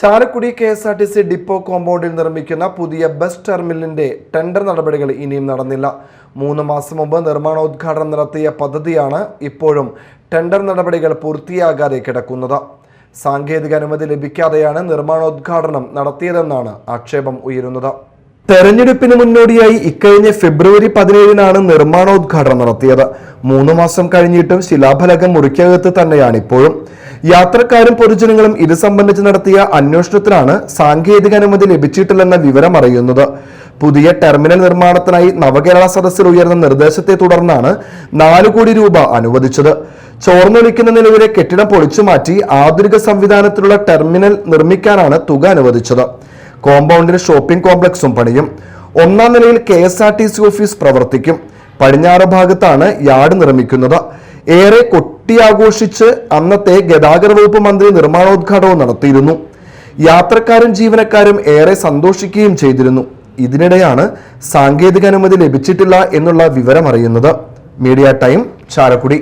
Chalakudy KSRTC depot കോമ്പൗണ്ടിൽ നിർമ്മിക്കുന്ന പുതിയ ബസ് ടെർമിനലിന്റെ ടെൻഡർ നടപടികൾ ഇനിയും നടന്നില്ല. 3 മാസം മുമ്പ് നിർമ്മാണോദ്ഘാടനം നടത്തിയ പദ്ധതിയാണ് ഇപ്പോഴും ടെൻഡർ നടപടികൾ പൂർത്തിയാകാതെ കിടക്കുന്നത്. സാങ്കേതിക അനുമതി ലഭിക്കാതെയാണ് നിർമ്മാണോദ്ഘാടനം നടത്തിയതെന്നാണ് ആക്ഷേപം ഉയരുന്നത്. തെരഞ്ഞെടുപ്പിന് മുന്നോടിയായി ഇക്കഴിഞ്ഞ ഫെബ്രുവരി 17-നാണ് നിർമ്മാണോദ്ഘാടനം നടത്തിയത്. 3 മാസം കഴിഞ്ഞിട്ടും ശിലാഫലകം മുറിക്കകത്ത് തന്നെയാണ് ഇപ്പോഴും. യാത്രക്കാരും പൊതുജനങ്ങളും ഇത് സംബന്ധിച്ച് നടത്തിയ അന്വേഷണത്തിലാണ് സാങ്കേതിക അനുമതി ലഭിച്ചിട്ടില്ലെന്ന വിവരം അറിയുന്നത്. പുതിയ ടെർമിനൽ നിർമ്മാണത്തിനായി നവകേരള സദസ്സിൽ ഉയർന്ന നിർദ്ദേശത്തെ തുടർന്നാണ് 4 കോടി രൂപ അനുവദിച്ചത്. ചോർന്നൊലിക്കുന്ന നിലവിലെ കെട്ടിടം പൊളിച്ചുമാറ്റി ആധുനിക സംവിധാനത്തിലുള്ള ടെർമിനൽ നിർമ്മിക്കാനാണ് തുക അനുവദിച്ചത്. കോമ്പൗണ്ടിൽ ഷോപ്പിംഗ് കോംപ്ലക്സും പണിയും. 1-ാം നിലയിൽ KSRTC ഓഫീസ് പ്രവർത്തിക്കും. പടിഞ്ഞാറ് ഭാഗത്താണ് യാർഡ് നിർമ്മിക്കുന്നത്. ഏറെ കൊട്ടിയാഘോഷിച്ച് അന്നത്തെ ഗതാഗത വകുപ്പ് മന്ത്രി നിർമ്മാണോദ്ഘാടനവും നടത്തിയിരുന്നു. യാത്രക്കാരും ജീവനക്കാരും ഏറെ സന്തോഷിക്കുകയും ചെയ്തിരുന്നു. ഇതിനിടെയാണ് സാങ്കേതിക അനുമതി ലഭിച്ചിട്ടില്ല എന്നുള്ള വിവരം അറിയുന്നത്. Media time, Chalakudy.